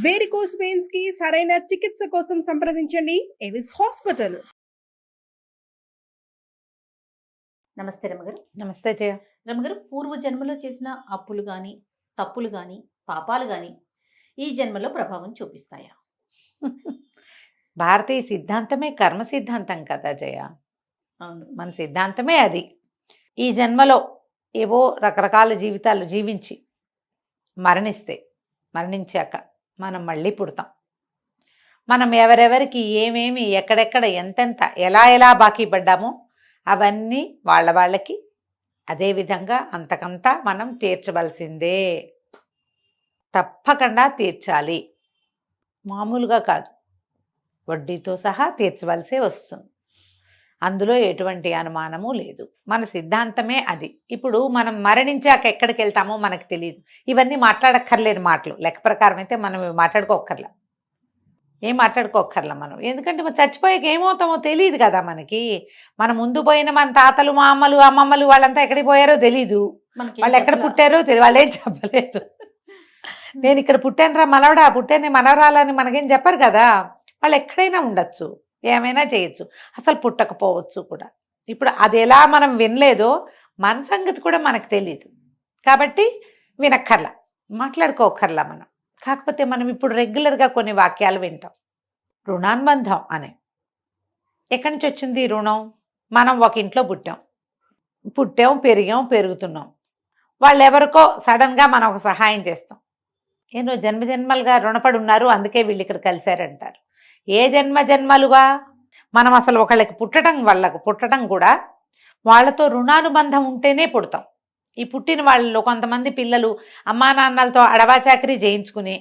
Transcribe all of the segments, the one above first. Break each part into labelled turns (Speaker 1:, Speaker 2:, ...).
Speaker 1: Varicose veins కి సరైన చికిత్స కోసం సంప్రదించండి ఎవిస్ హాస్పిటల్.
Speaker 2: నమస్తే రమగారు.
Speaker 3: నమస్తే జయ.
Speaker 2: రమగారు, పూర్వ జన్మలో చేసిన అప్పులు కానీ, తప్పులు కానీ, పాపాలు కానీ ఈ జన్మలో ప్రభావం చూపిస్తాయా?
Speaker 3: భారతీయ సిద్ధాంతమే కర్మ సిద్ధాంతం కదా జయ.
Speaker 2: అవును,
Speaker 3: మన సిద్ధాంతమే అది. ఈ జన్మలో ఏవో రకరకాల జీవితాలు జీవించి మరణించాక మనం మళ్ళీ పుడతాం. మనం ఎవరెవరికి ఏమేమి ఎక్కడెక్కడ ఎంతెంత ఎలా బాకీ పడ్డామో అవన్నీ వాళ్ళకి అదేవిధంగా అంతకంతా మనం తీర్చవలసిందే. తప్పకుండా తీర్చాలి, మామూలుగా కాదు, వడ్డీతో సహా తీర్చవలసే వస్తుంది. అందులో ఎటువంటి అనుమానము లేదు. మన సిద్ధాంతమే అది. ఇప్పుడు మనం మరణించాక ఎక్కడికి వెళ్తామో మనకు తెలియదు. ఇవన్నీ మాట్లాడక్కర్లేని మాటలు. లెక్క ప్రకారం అయితే మనం మాట్లాడుకోక్కర్లా, ఏం మాట్లాడుకోక్కర్లా మనం. ఎందుకంటే మనం చచ్చిపోయాక ఏమవుతామో తెలియదు కదా మనకి. మన ముందు పోయిన మన తాతలు, మా అమ్మలు, అమ్మమ్మలు వాళ్ళంతా ఎక్కడికి పోయారో తెలీదు. వాళ్ళు ఎక్కడ పుట్టారో తెలియదు, వాళ్ళు ఏం చెప్పలేదు. నేను ఇక్కడ పుట్టానురా మనవడా, పుట్టాను మనవరాలని మనకేం చెప్పరు కదా. వాళ్ళు ఎక్కడైనా ఉండొచ్చు, ఏమైనా చేయొచ్చు, అసలు పుట్టకపోవచ్చు కూడా. ఇప్పుడు అది ఎలా మనం వినలేదో మన సంగతి కూడా మనకు తెలియదు. కాబట్టి వినక్కర్లా, మాట్లాడుకోకర్లా మనం. కాకపోతే మనం ఇప్పుడు రెగ్యులర్గా కొన్ని వాక్యాలు వింటాం. రుణానుబంధం అనే, ఎక్కడి నుంచి వచ్చింది రుణం? మనం ఒక ఇంట్లో పుట్టాం పెరుగుతున్నాం. వాళ్ళు ఎవరికో సడన్గా మనం ఒక సహాయం చేస్తాం. ఏదో జన్మలుగా రుణపడి ఉన్నారు, అందుకే వీళ్ళు ఇక్కడ కలిశారంటారు. ఏ జన్మలుగా మనం అసలు ఒకళ్ళకి పుట్టడం కూడా వాళ్ళతో రుణానుబంధం ఉంటేనే పుడతాం. ఈ పుట్టిన వాళ్ళలో కొంతమంది పిల్లలు అమ్మా నాన్నలతో అడవా చాకరీ చేయించుకుని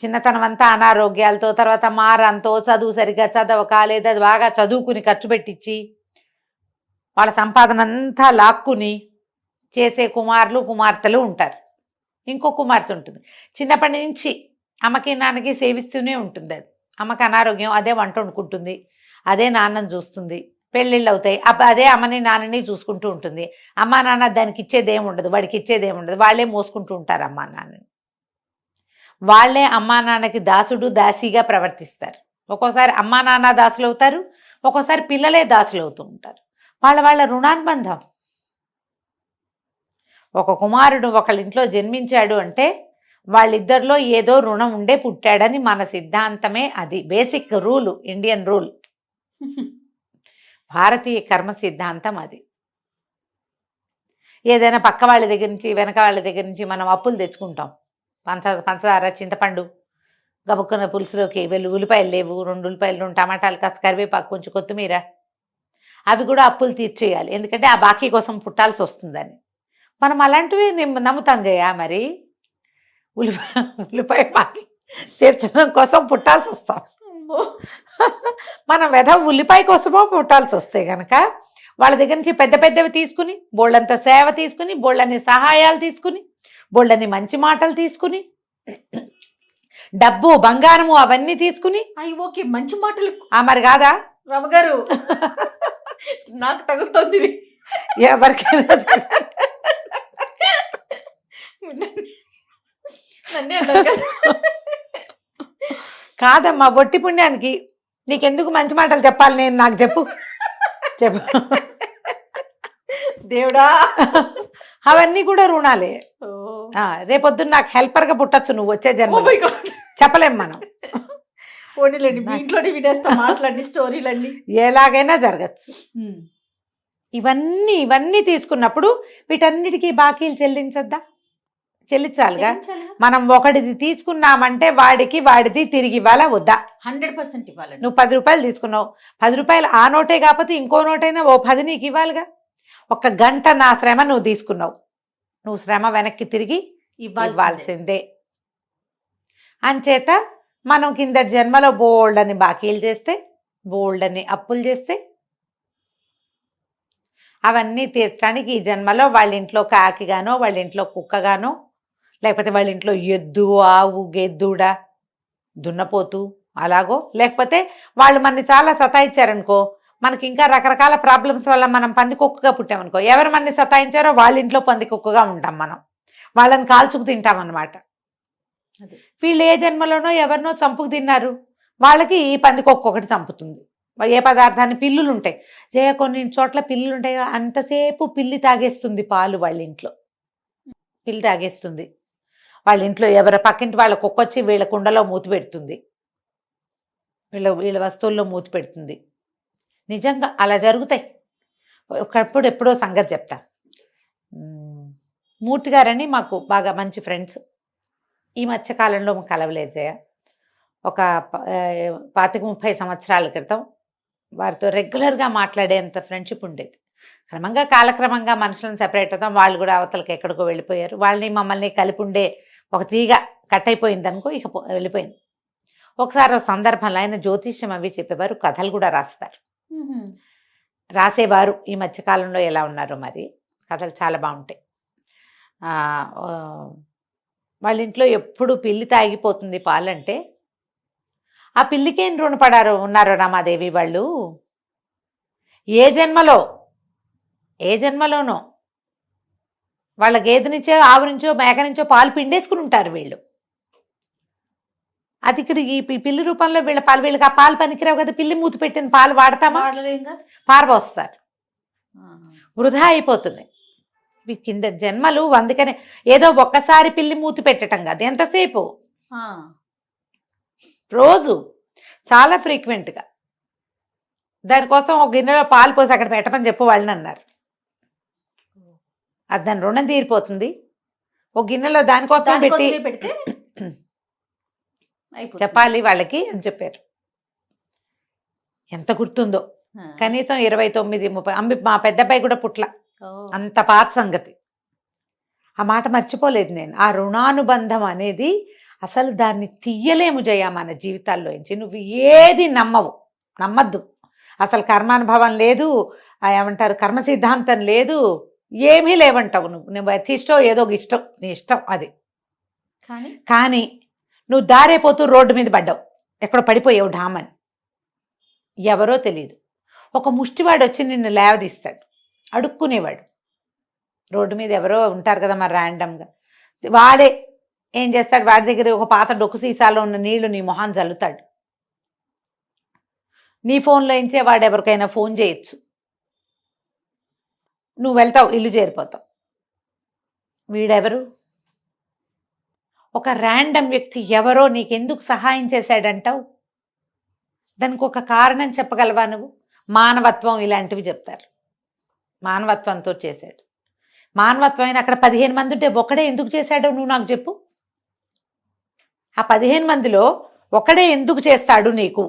Speaker 3: చిన్నతనం అంతా అనారోగ్యాలతో, తర్వాత మారంతో, చదువు సరిగా చదవక, లేదా బాగా చదువుకుని ఖర్చు పెట్టించి వాళ్ళ సంపాదన అంతా లాక్కుని చేసే కుమార్తెలు ఉంటారు. ఇంకో కుమార్తె ఉంటుంది, చిన్నప్పటి నుంచి అమ్మకి నాన్నకి సేవిస్తూనే ఉంటుంది. అది అమ్మకి అనారోగ్యం, అదే వంట వండుకుంటుంది, అదే నాన్నని చూస్తుంది, పెళ్ళిళ్ళు అవుతాయి, అదే అమ్మని నాన్నని చూసుకుంటూ ఉంటుంది. అమ్మా నాన్న దానికి ఇచ్చేదేముండదు, వాడికి ఇచ్చేదేముండదు, వాళ్ళే మోసుకుంటూ ఉంటారు అమ్మా నాన్నని. వాళ్ళే అమ్మా నాన్నకి దాసిగా ప్రవర్తిస్తారు. ఒక్కోసారి అమ్మా నాన్న దాసులు అవుతారు, ఒక్కోసారి పిల్లలే దాసులు అవుతూ ఉంటారు. వాళ్ళ రుణానుబంధం. ఒక కుమారుడు ఒకళ్ళ ఇంట్లో జన్మించాడు అంటే వాళ్ళిద్దరిలో ఏదో రుణం ఉండే పుట్టాడని మన సిద్ధాంతమే అది. బేసిక్ రూలు, ఇండియన్ రూల్, భారతీయ కర్మ సిద్ధాంతం అది. ఏదైనా పక్క వాళ్ళ దగ్గర నుంచి, వెనక వాళ్ళ దగ్గర నుంచి మనం అప్పులు తెచ్చుకుంటాం. పంచదార, చింతపండు, గబుక్కున్న పులుసులోకి ఉల్లిపాయలు లేవు, 2 ఉల్లిపాయలు, 2 టమాటాలు, కాస్త కరివేపాకు, కొంచెం కొత్తిమీర, అవి కూడా అప్పులు తీర్చేయాలి. ఎందుకంటే ఆ బాకీ కోసం పుట్టాల్సి వస్తుందని మనం అలాంటివి నమ్ముతాం జయ. మరి ఉల్లిపాయ బాకీ తీర్చడం కోసం పుట్టాల్సి వస్తాం మనం. ఉల్లిపాయ కోసమో పుట్టాల్సి వస్తే కనుక వాళ్ళ దగ్గర నుంచి పెద్దవి తీసుకుని, బోళ్ళంత సేవ తీసుకుని, బోళ్ళని సహాయాలు తీసుకుని, బోళ్ళని మంచి మాటలు తీసుకుని, డబ్బు బంగారము అవన్నీ తీసుకుని,
Speaker 2: ఓకే మంచి మాటలు
Speaker 3: మరి కాదా
Speaker 2: రమగారు? నాకు తగులుతుంది,
Speaker 3: ఎవరికైనా కాదమ్మా. ఒట్టి పుణ్యానికి నీకెందుకు మంచి మాటలు చెప్పాలి నేను? నాకు చెప్పు
Speaker 2: దేవుడా.
Speaker 3: అవన్నీ కూడా రుణాలే. రేపొద్దున నాకు హెల్పర్గా పుట్టచ్చు నువ్వు వచ్చే జన్మ. చెప్పలేం మనం.
Speaker 2: ఇంట్లోనే వినేస్తా మాట్లాడి స్టోరీలన్నీ,
Speaker 3: ఎలాగైనా జరగచ్చు. ఇవన్నీ తీసుకున్నప్పుడు వీటన్నిటికీ బాకీలు చెల్లించాలిగా. మనం ఒకటిది తీసుకున్నామంటే వాడిది తిరిగి ఇవ్వాలా వద్దా?
Speaker 2: 100% ఇవ్వాలి.
Speaker 3: నువ్వు 10 రూపాయలు తీసుకున్నావు, 10 రూపాయలు ఆ నోటే కాకపోతే ఇంకో నోటైనా ఓ 10 నీకు ఇవ్వాలిగా. 1 గంట నా శ్రమ నువ్వు తీసుకున్నావు, నువ్వు శ్రమ వెనక్కి తిరిగి ఇవ్వాల్సిందే. అంచేత మనం కింద జన్మలో బోల్డని బాకీలు చేస్తే, బోల్డని అప్పులు చేస్తే, అవన్నీ తీర్చడానికి ఈ జన్మలో వాళ్ళ ఇంట్లో కాకిగానో, వాళ్ళ ఇంట్లో కుక్కగానో, లేకపోతే వాళ్ళ ఇంట్లో ఎద్దు, ఆవు, గెద్దుడ, దున్నపోతు అలాగో, లేకపోతే వాళ్ళు మనని చాలా సతాయించారనుకో, మనకి ఇంకా రకరకాల ప్రాబ్లమ్స్ వల్ల మనం పందికొక్కుగా పుట్టామనుకో, ఎవరు మనని సతాయించారో వాళ్ళ ఇంట్లో పందికొక్కుగా ఉంటాం మనం. వాళ్ళని కాల్చుకు తింటాం అన్నమాట.
Speaker 2: అదే.
Speaker 3: వీళ్ళు ఏ జన్మలోనో ఎవరినో చంపుకు తిన్నారు, వాళ్ళకి ఈ పందికి ఒక్కొక్కటి చంపుతుంది. ఏ పదార్థాన్ని పిల్లులు ఉంటాయి, కొన్ని చోట్ల పిల్లులు ఉంటాయి, అంతసేపు పిల్లి తాగేస్తుంది పాలు, వాళ్ళ ఇంట్లో పిల్లి తాగేస్తుంది. వాళ్ళ ఇంట్లో ఎవరి పక్కింటి వాళ్ళ కుక్కొచ్చి వీళ్ళ కుండలో మూతి పెడుతుంది, వీళ్ళ వస్తువుల్లో మూతి పెడుతుంది. నిజంగా అలా జరుగుతాయి. ఒకప్పుడు ఎప్పుడో సంగతి చెప్తా. మూర్తి గారని మాకు బాగా మంచి ఫ్రెండ్స్. ఈ మధ్యకాలంలో కలవలేదు జయ. ఒక 25-30 సంవత్సరాల క్రితం వారితో రెగ్యులర్గా మాట్లాడేంత ఫ్రెండ్షిప్ ఉండేది. క్రమంగా కాలక్రమంగా మనుషులను సెపరేట్ అవుతాం, వాళ్ళు కూడా అవతలకి ఎక్కడికో వెళ్ళిపోయారు. వాళ్ళని మమ్మల్ని కలిపి ఉండే ఒక తీగ కట్ అయిపోయింది అనుకో, ఇక వెళ్ళిపోయింది. ఒకసారి ఒక సందర్భంలో ఆయన జ్యోతిష్యం అవి చెప్పేవారు, కథలు కూడా రాస్తారు, రాసేవారు. ఈ మధ్యకాలంలో ఎలా ఉన్నారో మరి, కథలు చాలా బాగుంటాయి. వాళ్ళ ఇంట్లో ఎప్పుడు పిల్లి తాగిపోతుంది పాలంటే, ఆ పిల్లికేం రుణపడారు ఉన్నారో రామాదేవి వాళ్ళు. ఏ జన్మలోనో వాళ్ళ గేదె నుంచో ఆవు నుంచో మేక నుంచో పాలు పిండేసుకుని ఉంటారు వీళ్ళు. అది ఇక్కడ ఈ పిల్లి రూపంలో వీళ్ళ పాలు, వీళ్ళకి ఆ పాలు పనికిరావు కదా, పిల్లి మూతి పెట్టిన పాలు వాడతామా, పారబోస్తారు, వృధా అయిపోతుంది. కింద జన్మలు అందుకనే ఏదో ఒక్కసారి పిల్లి మూతి పెట్టడం కాదు, ఎంతసేపు, రోజు చాలా ఫ్రీక్వెంట్గా. దానికోసం ఒక గిన్నెలో పాలు పోసి అక్కడ పెట్టమని చెప్పు వాళ్ళని అన్నారు. అది దాని రుణం తీరిపోతుంది. ఒక గిన్నెలో దానికోసం పెట్టి చెప్పాలి వాళ్ళకి అని చెప్పారు. ఎంత గుర్తుందో, కనీసం 29-30. మా పెద్దబ్బాయి కూడా పుట్ల, అంత పాత సంగతి. ఆ మాట మర్చిపోలేదు నేను. ఆ రుణానుబంధం అనేది అసలు దాన్ని తీయలేము జయ మన జీవితాల్లో నుంచి. నువ్వు ఏది నమ్మద్దు. అసలు కర్మానుభవం లేదు, ఏమంటారు కర్మ సిద్ధాంతం లేదు, ఏమీ లేవంటావు. నువ్వు అతిష్టో ఏదో ఇష్టం, నీ ఇష్టం అది. కానీ నువ్వు దారైపోతూ రోడ్డు మీద పడ్డావు, ఎక్కడో పడిపోయావు ఢామని, ఎవరో తెలియదు, ఒక ముష్టివాడు వచ్చి నిన్ను లేవదీస్తాడు, అడుక్కునేవాడు. రోడ్డు మీద ఎవరో ఉంటారు కదా మరి ర్యాండమ్గా, వాడే ఏం చేస్తాడు, వాడి దగ్గర ఒక పాత డొక్కు సీసాలో ఉన్న నీళ్లు నీ మొహాన్ని చల్లుతాడు. నీ ఫోన్లో ఇంచే వాడు ఎవరికైనా ఫోన్ చేయొచ్చు, నువ్వు వెళ్తావు, ఇల్లు చేరిపోతావు. వీడెవరు, ఒక ర్యాండమ్ వ్యక్తి ఎవరో నీకెందుకు సహాయం చేశాడంటావు. దానికి ఒక కారణం చెప్పగలవా నువ్వు? మానవత్వం, ఇలాంటివి చెప్తారు. మానవత్వంతో చేశాడు. మానవత్వం అయినా అక్కడ 15 మంది ఉంటే ఒకడే ఎందుకు చేశాడో నువ్వు నాకు చెప్పు. ఆ 15 మందిలో ఒకడే ఎందుకు చేస్తాడు నీకు?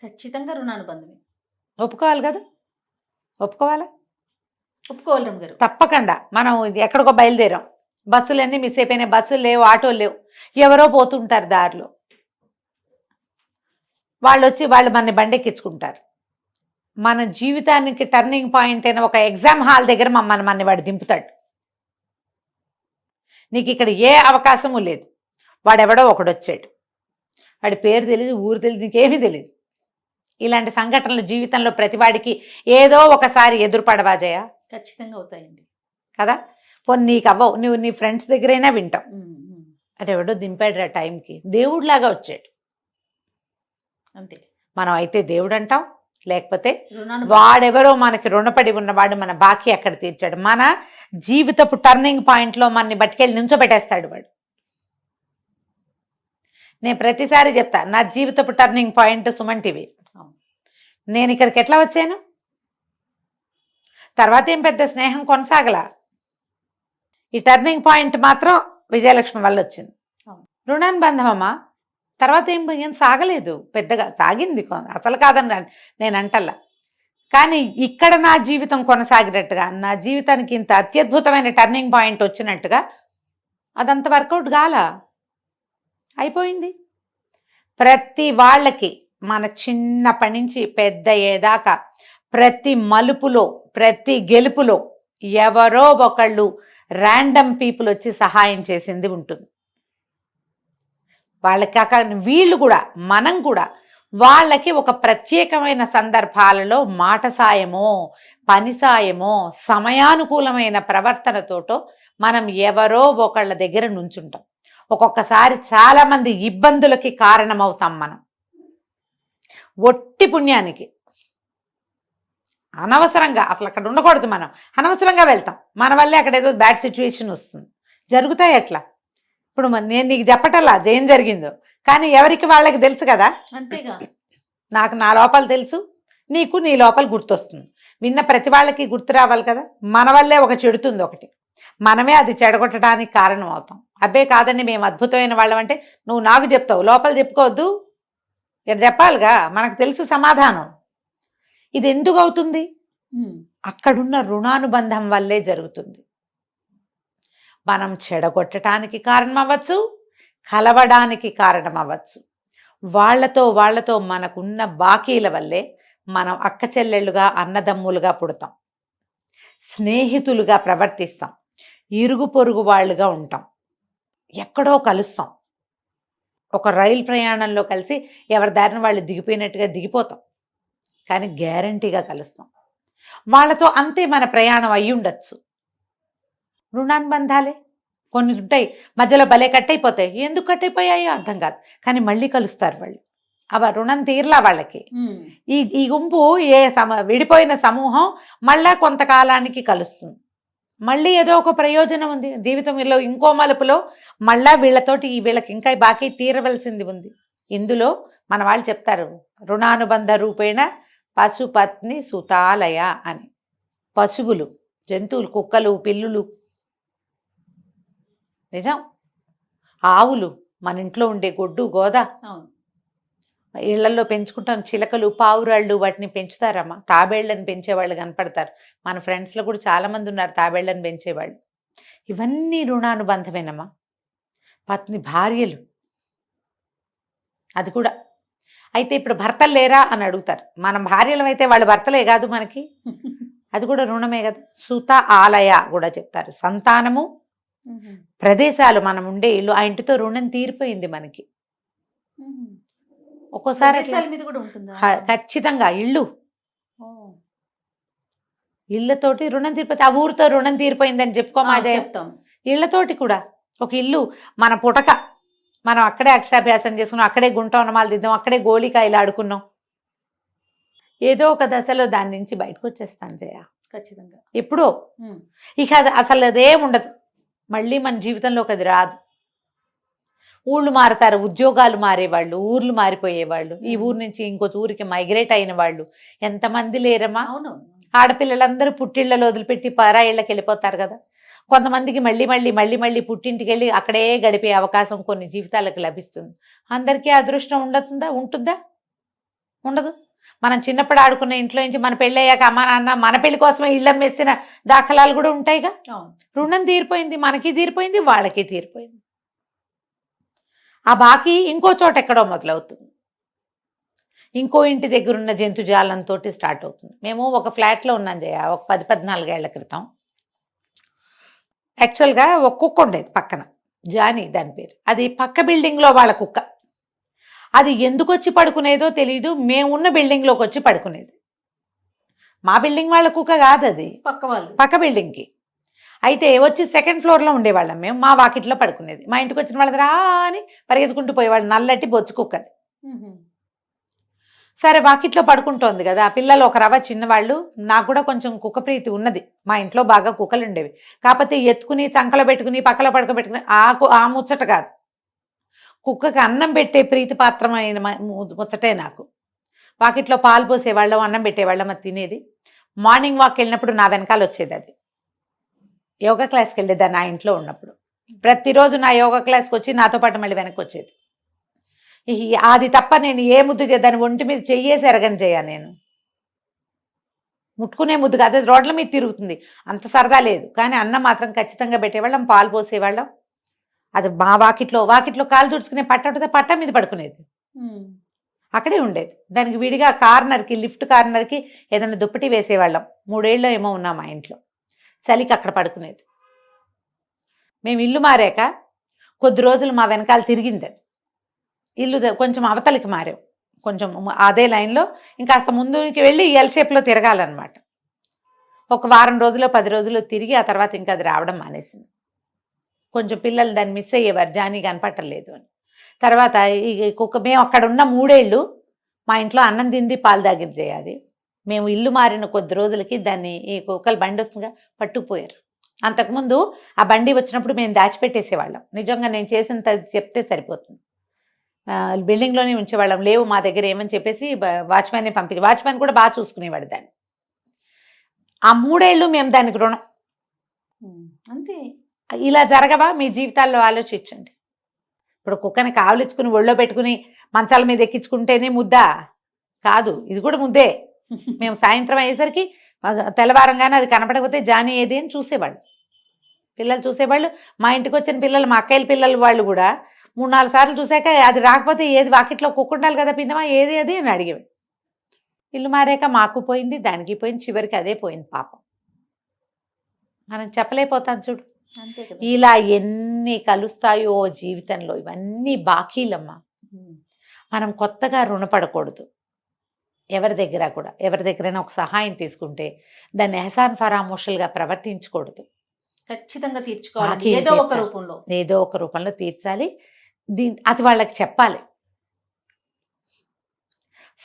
Speaker 2: ఖచ్చితంగా రుణానుబంధమే.
Speaker 3: ఒప్పుకోవాలి కదా, ఒప్పుకోవాలి
Speaker 2: గారు.
Speaker 3: తప్పకుండా. మనం ఎక్కడికో బయలుదేరాం, బస్సులన్నీ మిస్ అయిపోయినాయి, బస్సులు లేవు, ఆటోలు లేవు, ఎవరో పోతుంటారు దారిలో, వాళ్ళు మన బండెక్కించుకుంటారు. మన జీవితానికి టర్నింగ్ పాయింట్ అయిన ఒక ఎగ్జామ్ హాల్ దగ్గర మమ్మల్ని వాడు దింపుతాడు. నీకు ఇక్కడ ఏ అవకాశము లేదు, వాడెవడో ఒకడొచ్చాడు, వాడి పేరు తెలియదు, ఊరు తెలియదు, నీకేమీ తెలియదు. ఇలాంటి సంఘటనలు జీవితంలో ప్రతివాడికి ఏదో ఒకసారి ఎదురుపడవా జయ?
Speaker 2: ఖచ్చితంగా అవుతాయండి
Speaker 3: కదా. పోనీ నీకు అవ్వవు, నువ్వు నీ ఫ్రెండ్స్ దగ్గరైనా వింటావు, అంటే ఎవడో దింపాడు ఆ టైంకి, దేవుడిలాగా వచ్చాడు
Speaker 2: అంతే.
Speaker 3: మనం అయితే దేవుడు అంటాం, లేకపోతే వాడెవరో మనకి రుణపడి ఉన్నవాడు మన బాకీ అక్కడ తీర్చాడు. మన జీవితపు టర్నింగ్ పాయింట్లో మనని బట్టుకెళ్ళి నించోబెట్టేస్తాడు వాడు. నేను ప్రతిసారి చెప్తా, నా జీవితపు టర్నింగ్ పాయింట్ సుమన్ టీవీ. నేను ఇక్కడికి ఎట్లా వచ్చాను, తర్వాత ఏం పెద్ద స్నేహం కొనసాగలా, ఈ టర్నింగ్ పాయింట్ మాత్రం విజయలక్ష్మి వల్ల వచ్చింది. రుణానుబంధం అమ్మా, తర్వాత ఏం సాగలేదు పెద్దగా, సాగింది అసలు కాదని నేను అంటల్లా, కానీ ఇక్కడ నా జీవితం కొనసాగినట్టుగా, నా జీవితానికి ఇంత అత్యద్భుతమైన టర్నింగ్ పాయింట్ వచ్చినట్టుగా అదంత వర్కౌట్ గాల, అయిపోయింది. ప్రతి వాళ్ళకి మన చిన్నప్పటి నుంచి పెద్ద అయ్యేదాకా ప్రతి మలుపులో, ప్రతి గెలుపులో ఎవరో ఒకళ్ళు ర్యాండమ్ పీపుల్ వచ్చి సహాయం చేసింది ఉంటుంది. వాళ్ళకి కాక వీళ్ళు కూడా, మనం కూడా వాళ్ళకి ఒక ప్రత్యేకమైన సందర్భాలలో మాట సాయమో, పని సాయమో, సమయానుకూలమైన ప్రవర్తనతోటో మనం ఎవరో ఒకళ్ళ దగ్గర నుంచుంటాం. ఒక్కొక్కసారి చాలా మంది ఇబ్బందులకి కారణమవుతాం మనం. ఒట్టి పుణ్యానికి అనవసరంగా అసలు అక్కడ ఉండకూడదు, మనం అనవసరంగా వెళ్తాం, మన వల్లే అక్కడ ఏదో బ్యాడ్ సిచ్యువేషన్ వస్తుంది. జరుగుతాయి అట్లా. ఇప్పుడు నేను నీకు చెప్పటల్లా అదేం జరిగిందో, కానీ ఎవరికి వాళ్ళకి తెలుసు కదా.
Speaker 2: అంతేగా.
Speaker 3: నాకు నా లోపల తెలుసు, నీకు నీ లోపల గుర్తొస్తుంది. విన్న ప్రతి వాళ్ళకి గుర్తు రావాలి కదా. మన వల్లే ఒక చెడుతుంది ఒకటి, మనమే అది చెడగొట్టడానికి కారణం అవుతాం. అబ్బే కాదని మేము అద్భుతమైన వాళ్ళం అంటే నువ్వు నాకు చెప్తావు, లోపల చెప్పుకోవద్దు, ఇక్కడ చెప్పాలిగా. మనకు తెలుసు సమాధానం. ఇది ఎందుకు అవుతుంది? అక్కడున్న రుణానుబంధం వల్లే జరుగుతుంది. మనం చెడగొట్టడానికి కారణం అవ్వచ్చు, కలవడానికి కారణం అవ్వచ్చు. వాళ్ళతో మనకున్న బాకీల వల్లే మనం అక్క చెల్లెళ్ళుగా, అన్నదమ్ములుగా పుడతాం, స్నేహితులుగా ప్రవర్తిస్తాం, ఇరుగు పొరుగు వాళ్ళుగా ఉంటాం, ఎక్కడో కలుస్తాం. ఒక రైలు ప్రయాణంలో కలిసి ఎవరి దారిన వాళ్ళు దిగిపోయినట్టుగా దిగిపోతాం, కానీ గ్యారంటీగా కలుస్తాం. వాళ్ళతో అంతే మన ప్రయాణం అయ్యి ఉండొచ్చు. రుణానుబంధాలే కొన్ని ఉంటాయి, మధ్యలో భలే కట్ అయిపోతాయి. ఎందుకు కట్ అయిపోయాయో అర్థం కాదు, కానీ మళ్ళీ కలుస్తారు వాళ్ళు. అవ రుణం తీర్లా వాళ్ళకి. ఈ గుంపు విడిపోయిన సమూహం మళ్ళా కొంతకాలానికి కలుస్తుంది. మళ్ళీ ఏదో ఒక ప్రయోజనం ఉంది జీవితంలో, ఇంకో మలుపులో మళ్ళా వీళ్ళకి ఇంకా బాకీ తీరవలసింది ఉంది. ఇందులో మన వాళ్ళు చెప్తారు, రుణానుబంధ రూపేణ పశుపత్ని సుతాలయ అని. పశువులు, జంతువులు, కుక్కలు, పిల్లులు, నిజం, ఆవులు, మన ఇంట్లో ఉండే గొడ్డు గోద, ఇళ్లలో పెంచుకుంటాం, చిలకలు, పావురాళ్ళు, వాటిని పెంచుతారమ్మా. తాబేళ్లను పెంచేవాళ్ళు కనపడతారు. మన ఫ్రెండ్స్లో కూడా చాలా మంది ఉన్నారు తాబేళ్లను పెంచేవాళ్ళు. ఇవన్నీ రుణానుబంధమేనమ్మా. పత్ని, భార్యలు, అది కూడా. అయితే ఇప్పుడు భర్తలు లేరా అని అడుగుతారు. మనం భార్యలు అయితే వాళ్ళ భర్తలే కాదు మనకి, అది కూడా రుణమే కదా. సుత ఆలయ కూడా చెప్తారు. సంతానము, ప్రదేశాలు, మనం ఉండే ఇల్లు, ఆ ఇంటితో రుణం తీరిపోయింది మనకి. ఒక్కోసారి ఖచ్చితంగా ఇళ్ళతోటి రుణం తీరిపోతే, ఆ ఊరితో రుణం తీరిపోయిందని చెప్పుకోమా చెప్తాం. ఇళ్లతోటి కూడా ఒక ఇల్లు మన పుటక, మనం అక్కడే అక్షరాభ్యాసం చేసుకున్నాం, అక్కడే గుంట ఉన్నమాలు దిద్దాం, అక్కడే గోళికాయలు ఆడుకున్నాం. ఏదో ఒక దశలో దాని నుంచి బయటకు వచ్చేస్తాను జయ, ఖచ్చితంగా. ఎప్పుడో ఇక అసలు అదేం ఉండదు, మళ్ళీ మన జీవితంలోకి అది రాదు. ఊళ్ళు మారుతారు, ఉద్యోగాలు మారేవాళ్ళు, ఊర్లు మారిపోయేవాళ్ళు, ఈ ఊరు నుంచి ఇంకో ఊరికి మైగ్రేట్ అయిన వాళ్ళు ఎంతమంది లేరమ్మా. అవును, ఆడపిల్లలందరూ పుట్టిళ్లలో వదిలిపెట్టి పరాయిళ్ళకి వెళ్ళిపోతారు కదా. కొంతమందికి మళ్ళీ మళ్ళీ మళ్ళీ మళ్ళీ పుట్టింటికి వెళ్ళి అక్కడే గడిపే అవకాశం కొన్ని జీవితాలకు లభిస్తుంది. అందరికీ అదృష్టం ఉంటుందా? ఉండదు. మనం చిన్నప్పుడు ఆడుకున్న ఇంట్లో నుంచి మన పెళ్ళయ్యాక అమ్మ నాన్న మన పెళ్లి కోసమే ఇళ్ళం వేసిన దాఖలాలు కూడా ఉంటాయిగా. రుణం తీరిపోయింది, మనకి తీరిపోయింది, వాళ్ళకి తీరిపోయింది. ఆ బాకీ ఇంకో చోట ఎక్కడో మొదలవుతుంది, ఇంకో ఇంటి దగ్గర ఉన్న జంతుజాలంతో స్టార్ట్ అవుతుంది. మేము ఒక ఫ్లాట్లో ఉన్నాం జయ, ఒక 10-14 ఏళ్ల క్రితం. యాక్చువల్గా ఒక కుక్క ఉండేది పక్కన, జానీ దాని పేరు. అది పక్క బిల్డింగ్లో వాళ్ళ కుక్క. అది ఎందుకు వచ్చి పడుకునేదో తెలియదు, మేమున్న బిల్డింగ్లోకి వచ్చి పడుకునేది. మా బిల్డింగ్ వాళ్ళ కుక్క కాదు, అది పక్క బిల్డింగ్కి. అయితే వచ్చి 2nd ఫ్లోర్లో ఉండేవాళ్ళం మేము, మా వాకిట్లో పడుకునేది. మా ఇంటికి వచ్చిన వాళ్ళది రా అని పరిగెత్తుకుంటూ పోయేవాళ్ళు, నల్లటి బొచ్చు కుక్కది. సరే వాకిట్లో పడుకుంటోంది కదా, పిల్లలు ఒక రవ చిన్నవాళ్ళు. నాకు కూడా కొంచెం కుక్క ప్రీతి ఉన్నది, మా ఇంట్లో బాగా కుక్కలు ఉండేవి. కాకపోతే ఎత్తుకుని చంకలో పెట్టుకుని పక్కలో పడుకోబెట్టుకుని ఆ ముచ్చట కాదు, కుక్కకి అన్నం పెట్టే ప్రీతి పాత్రమైన ముచ్చటే నాకు. వాకిట్లో పాలు పోసేవాళ్ళం, అన్నం పెట్టేవాళ్ళం, అది తినేది. మార్నింగ్ వాక్ వెళ్ళినప్పుడు నా వెనకాల వచ్చేది. అది యోగా క్లాస్కి వెళ్ళేది నా ఇంట్లో ఉన్నప్పుడు. ప్రతిరోజు నా యోగా క్లాస్కి వచ్చి నాతో పాటు మళ్ళీ వెనక్కి వచ్చేది. అది తప్ప నేను ఏ ముద్దు దాని ఒంటి మీద చెయ్యేసి ఎరగని చేయ, నేను ముట్టుకునే ముద్దు కాదు, అది రోడ్ల మీద తిరుగుతుంది, అంత సరదా లేదు. కానీ అన్నం మాత్రం ఖచ్చితంగా పెట్టేవాళ్ళం, పాలు పోసేవాళ్ళం. అది మా వాకిట్లో కాలు తుడుచుకునే పట్ట మీద పడుకునేది, అక్కడే ఉండేది. దానికి విడిగా కార్నర్కి, లిఫ్ట్ కార్నర్కి ఏదైనా దుప్పటి వేసేవాళ్ళం. 3 ఏళ్ళు ఏమో ఉన్నాం మా ఇంట్లో. చలికి అక్కడ పడుకునేది. మేము ఇల్లు మారాక కొద్ది రోజులు మా వెనకాల తిరిగింది. అది ఇల్లు కొంచెం అవతలికి మారాం, కొంచెం అదే లైన్లో ఇంకాస్త ముందుకి వెళ్ళి ఎల్ షేప్లో తిరగాలన్నమాట. ఒక వారం రోజులు 10 రోజులు తిరిగి ఆ తర్వాత ఇంకా అది రావడం మానేసింది. కొంచెం పిల్లలు దాన్ని మిస్ అయ్యేవారు, జానీ కనపట్టలేదు అని. తర్వాత ఈ కుక్క, మేము అక్కడ ఉన్న 3 ఏళ్ళు మా ఇంట్లో అన్నం తింది పాలు తాగింది చేయాలి. మేము ఇల్లు మారిన కొద్ది రోజులకి దాన్ని ఈ కుక్కలు బండి వస్తుందిగా పట్టుకుపోయారు. అంతకుముందు ఆ బండి వచ్చినప్పుడు మేము దాచిపెట్టేసేవాళ్ళం. నిజంగా నేను చేసిన చెప్తే సరిపోతుంది. బిల్డింగ్లోనే ఉంచేవాళ్ళం, లేవు మా దగ్గర ఏమని చెప్పేసి వాచ్మ్యాన్ని పంపించి, వాచ్మ్యాన్ కూడా బాగా చూసుకునేవాడు దాన్ని. ఆ 3 ఏళ్ళు మేము దానికి రుణం.
Speaker 2: అంతే.
Speaker 3: ఇలా జరగవా మీ జీవితాల్లో? ఆలోచించండి. ఇప్పుడు కుక్కని కావలించుకుని ఒళ్ళో పెట్టుకుని మంచాల మీద ఎక్కించుకుంటేనే ముద్దా కాదు, ఇది కూడా ముద్దే. మేము సాయంత్రం అయ్యేసరికి తెల్లవారంగానే అది కనపడకపోతే జానీ ఏది అని చూసేవాళ్ళు, పిల్లలు చూసేవాళ్ళు. మా ఇంటికి వచ్చిన పిల్లలు, మా అక్కయ్యల పిల్లలు వాళ్ళు కూడా 3-4 సార్లు చూశాక అది రాకపోతే ఏది వాకిట్లో కుక్క ఉండాలి కదా పిన్నమా, ఏది అది అని అడిగేవాడు. ఇల్లు మారాక మాకు పోయింది, దానికి పోయింది, చివరికి అదే పోయింది పాపం. మనం చెప్పలేకపోతాం చూడు.
Speaker 2: అంతే కదా.
Speaker 3: ఇలా ఎన్ని కలుస్తాయో జీవితంలో, ఇవన్నీ బాకీలమ్మా. మనం కొత్తగా రుణపడకూడదు ఎవరి దగ్గర కూడా. ఎవరి దగ్గరైనా ఒక సహాయం తీసుకుంటే దాన్ని ఎహసాన్ ఫరామోషులుగా ప్రవర్తించకూడదు.
Speaker 2: ఖచ్చితంగా తీర్చుకోవాలి,
Speaker 3: బాకీలు
Speaker 2: ఏదో ఒక
Speaker 3: తీర్చాలి.
Speaker 2: రూపంలో.
Speaker 3: ఏదో ఒక రూపంలో తీర్చాలి. అది వాళ్ళకి చెప్పాలి.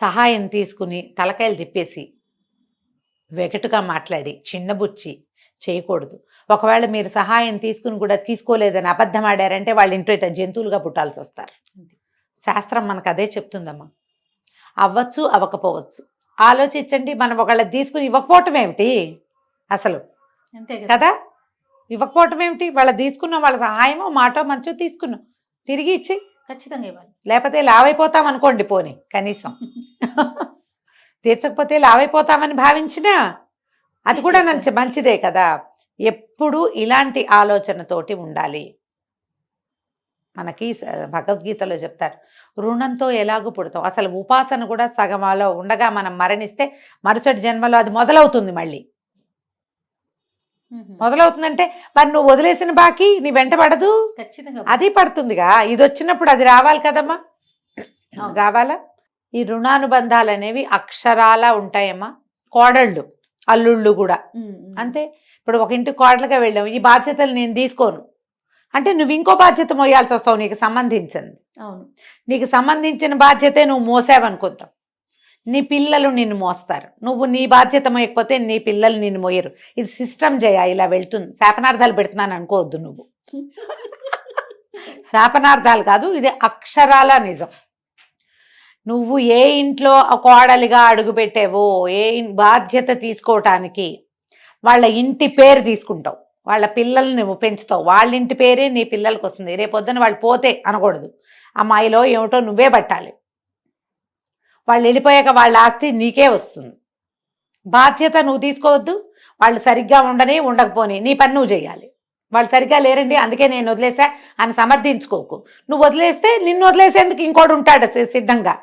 Speaker 3: సహాయం తీసుకుని తలకాయలు తిప్పేసి వెగటుగా మాట్లాడి చిన్నబుచ్చి చేయకూడదు. ఒకవేళ మీరు సహాయం తీసుకుని కూడా తీసుకోలేదని అబద్ధం ఆడారంటే వాళ్ళ ఇంట్లో ఇట్లా జంతువులుగా పుట్టాల్సి వస్తారు. శాస్త్రం మనకు అదే చెప్తుందమ్మా. అవ్వచ్చు, అవ్వకపోవచ్చు. ఆలోచించండి. మనం ఒకళ్ళ తీసుకుని ఇవ్వకపోవటం ఏమిటి అసలు?
Speaker 2: అంతే
Speaker 3: కదా, ఇవ్వకపోవటం ఏమిటి? వాళ్ళ తీసుకున్నాం, వాళ్ళ సహాయమో మాటో మంచో తీసుకున్నాం, తిరిగి ఇచ్చి
Speaker 2: ఖచ్చితంగా ఇవ్వాలి.
Speaker 3: లేకపోతే లావైపోతాం అనుకోండి, పోనీ కనీసం తీర్చకపోతే లావైపోతామని భావించినా అది కూడా మంచిదే కదా. ఎప్పుడు ఇలాంటి ఆలోచనతోటి ఉండాలి. మనకి భగవద్గీతలో చెప్తారు, రుణంతో ఎలాగూ పుడతాం. అసలు ఉపాసన కూడా సగంలో ఉండగా మనం మరణిస్తే మరుసటి జన్మలో అది మొదలవుతుంది. మళ్ళీ మొదలవుతుందంటే మరి నువ్వు వదిలేసిన బాకీ నీ వెంట పడదు,
Speaker 2: ఖచ్చితంగా
Speaker 3: అది పడుతుందిగా. ఇది వచ్చినప్పుడు అది రావాలి కదమ్మా, రావాలా? ఈ రుణానుబంధాలు అనేవి అక్షరాలా ఉంటాయమ్మా. కోడళ్ళు అల్లుళ్ళు కూడా అంతే. ఇప్పుడు ఒక ఇంటికి కోడలుగా వెళ్ళాము, ఈ బాధ్యతలు నేను తీసుకోను అంటే నువ్వు ఇంకో బాధ్యత మోయాల్సి వస్తావు. నీకు సంబంధించింది,
Speaker 2: అవును,
Speaker 3: నీకు సంబంధించిన బాధ్యతే నువ్వు మోసావనుకుంటావు, నీ పిల్లలు నిన్ను మోస్తారు. నువ్వు నీ బాధ్యత మోయకపోతే నీ పిల్లలు నిన్ను మోయరు. ఇది సిస్టమ్ జయ, ఇలా వెళ్తుంది. శాపనార్థాలు పెడుతున్నాను అనుకోవద్దు నువ్వు. శాపనార్థాలు కాదు, ఇది అక్షరాల నిజం. నువ్వు ఏ ఇంట్లో కోడలిగా అడుగుపెట్టావో, ఏ బాధ్యత తీసుకోవటానికి వాళ్ళ ఇంటి పేరు తీసుకుంటావు, వాళ్ళ పిల్లల్ని నువ్వు పెంచుతావు, వాళ్ళ ఇంటి పేరే నీ పిల్లలకి వస్తుంది. రేపొద్దున వాళ్ళు పోతే అనకూడదు, అమ్మాయిలో ఏమిటో నువ్వే పట్టాలి. వాళ్ళు వెళ్ళిపోయాక వాళ్ళ ఆస్తి నీకే వస్తుంది. బాధ్యత నువ్వు తీసుకోవద్దు. వాళ్ళు సరిగ్గా ఉండని ఉండకపోని నీ పని నువ్వు చేయాలి. వాళ్ళు సరిగ్గా లేరండి అందుకే నేను వదిలేసా అని సమర్థించుకోకు. నువ్వు వదిలేస్తే నిన్ను వదిలేసేందుకు ఇంకోటి ఉంటాడు సిద్ధంగా.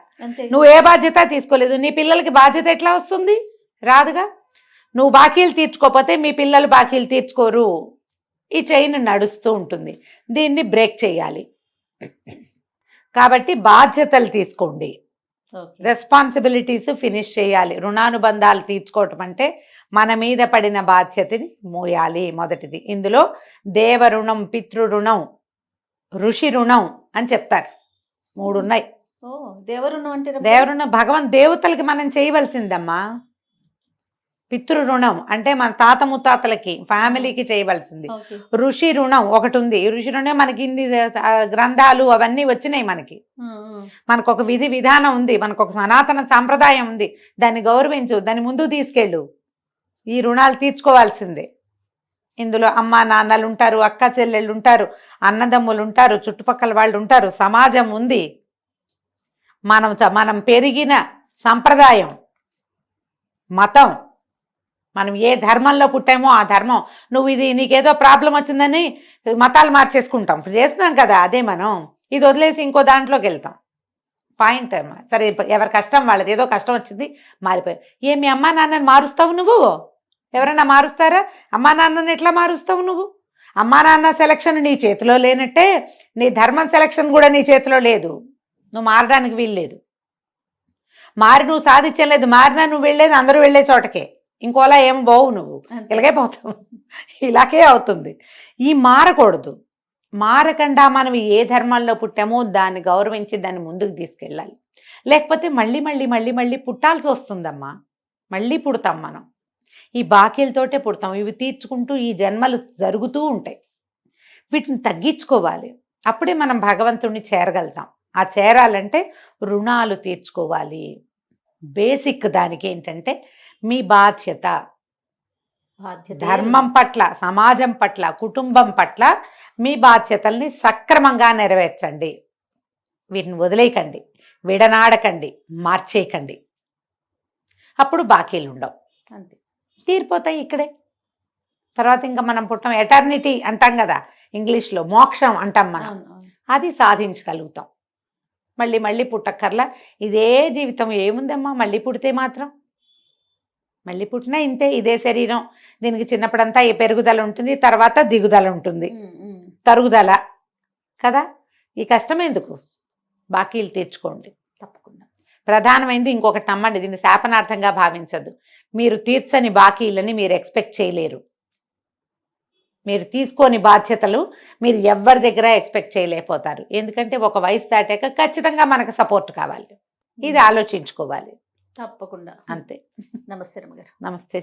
Speaker 3: నువ్వు ఏ బాధ్యత తీసుకోలేదు, నీ పిల్లలకి బాధ్యత ఎట్లా వస్తుంది? రాదుగా. నువ్వు బాకీలు తీర్చుకోకపోతే మీ పిల్లలు బాకీలు తీర్చుకోరు. ఈ చైన్ నడుస్తూ ఉంటుంది. దీన్ని బ్రేక్ చేయాలి. కాబట్టి బాధ్యతలు తీసుకోండి, రెస్పాన్సిబిలిటీస్ ఫినిష్ చేయాలి. రుణానుబంధాలు తీర్చుకోవటం అంటే మన మీద పడిన బాధ్యతని మోయాలి. మొదటిది ఇందులో దేవ రుణం, పితృ రుణం, ఋషి రుణం అని చెప్తారు. 3 ఉన్నాయి.
Speaker 2: దేవరుణం అంటే
Speaker 3: దేవరుణం దేవతలకి మనం చేయవలసిందమ్మా. పితృ రుణం అంటే మన తాత ముత్తాతలకి, ఫ్యామిలీకి చేయవలసింది. ఋషి రుణం ఒకటి ఉంది. ఋషి రుణం మనకి ఇన్ని గ్రంథాలు అవన్నీ వచ్చినాయి. మనకు ఒక విధి విధానం ఉంది, మనకు ఒక సనాతన సాంప్రదాయం ఉంది. దాన్ని గౌరవించు, దాన్ని ముందుకు తీసుకెళ్ళు. ఈ రుణాలు తీర్చుకోవాల్సిందే. ఇందులో అమ్మా నాన్నలు ఉంటారు, అక్క చెల్లెళ్ళు ఉంటారు, అన్నదమ్ములు ఉంటారు, చుట్టుపక్కల వాళ్ళు ఉంటారు, సమాజం ఉంది, మనం పెరిగిన సంప్రదాయం, మతం, మనం ఏ ధర్మంలో పుట్టామో ఆ ధర్మం. నువ్వు ఇది నీకేదో ప్రాబ్లం వచ్చిందని మతాలు మార్చేసుకుంటాం, చేస్తున్నాం కదా. అదే మనం ఇది వదిలేసి ఇంకో దాంట్లోకి వెళ్తాం. పాయింట్ అమ్మా. సరే, ఎవరి కష్టం వాళ్ళది. ఏదో కష్టం వచ్చింది మారిపోయి. మీ అమ్మా నాన్నని మారుస్తావు నువ్వు? ఎవరైనా మారుస్తారా? అమ్మా నాన్నని ఎట్లా మారుస్తావు నువ్వు? అమ్మా నాన్న సెలక్షన్ నీ చేతిలో లేనట్టే నీ ధర్మం సెలక్షన్ కూడా నీ చేతిలో లేదు. నువ్వు మారడానికి వీల్లేదు. మారి నువ్వు సాధించలేదు. మారినా నువ్వు వెళ్ళేది అందరూ వెళ్ళే చోటకే. ఇంకోలా ఏం పోవు, నువ్వు ఇలాగే పోతావు. ఇలాగే అవుతుంది. ఈ మారకూడదు. మారకుండా మనం ఏ ధర్మాల్లో పుట్టామో దాన్ని గౌరవించి దాన్ని ముందుకు తీసుకెళ్ళాలి. లేకపోతే మళ్ళీ మళ్ళీ మళ్ళీ మళ్ళీ పుట్టాల్సి వస్తుందమ్మా. మళ్ళీ పుడతాం మనం. ఈ బాకీలతోటే పుడతాం. ఇవి తీర్చుకుంటూ ఈ జన్మలు జరుగుతూ ఉంటాయి. వీటిని తగ్గించుకోవాలి. అప్పుడే మనం భగవంతుణ్ణి చేరగలుగుతాం. ఆ చేరాలంటే రుణాలు తీర్చుకోవాలి. బేసిక్ దానికి ఏంటంటే మీ బాధ్యత ధర్మం పట్ల, సమాజం పట్ల, కుటుంబం పట్ల మీ బాధ్యతల్ని సక్రమంగా నెరవేర్చండి. వీటిని వదిలేయకండి, విడనాడకండి, మార్చేయకండి. అప్పుడు బాకీలు ఉండవు,
Speaker 2: అంతే,
Speaker 3: తీరిపోతాయి ఇక్కడే. తర్వాత ఇంకా మనం పుట్టం ఎటర్నిటీ అంటాం కదా, ఇంగ్లీష్లో మోక్షం అంటాం మనం.
Speaker 2: అవును, అవును.
Speaker 3: అది సాధించగలుగుతాం. మళ్ళీ మళ్ళీ పుట్టక్కర్లా. ఇదే జీవితం ఏముందమ్మా, మళ్ళీ పుడితే మాత్రం. మళ్ళీ పుట్టినా ఇంతే, ఇదే శరీరం. దీనికి చిన్నప్పుడంతా ఈ పెరుగుదల ఉంటుంది, తర్వాత దిగుదల ఉంటుంది, తరుగుదల కదా. ఈ కష్టం ఎందుకు? బాకీలు తీర్చుకోండి.
Speaker 2: తప్పకుండా.
Speaker 3: ప్రధానమైనది ఇంకొకటి నమ్మండి, దీన్ని శాపనార్థంగా భావించద్దు. మీరు తీర్చని బాకీలని మీరు ఎక్స్పెక్ట్ చేయలేరు. మీరు తీసుకోని బాధ్యతలు మీరు ఎవరి దగ్గర ఎక్స్పెక్ట్ చేయలేకపోతారు. ఎందుకంటే ఒక వయసు దాటాక ఖచ్చితంగా మనకు సపోర్ట్ కావాలి. ఇది ఆలోచించుకోవాలి.
Speaker 2: తప్పకుండా.
Speaker 3: అంతే.
Speaker 2: నమస్తే రమగారు.
Speaker 3: నమస్తే.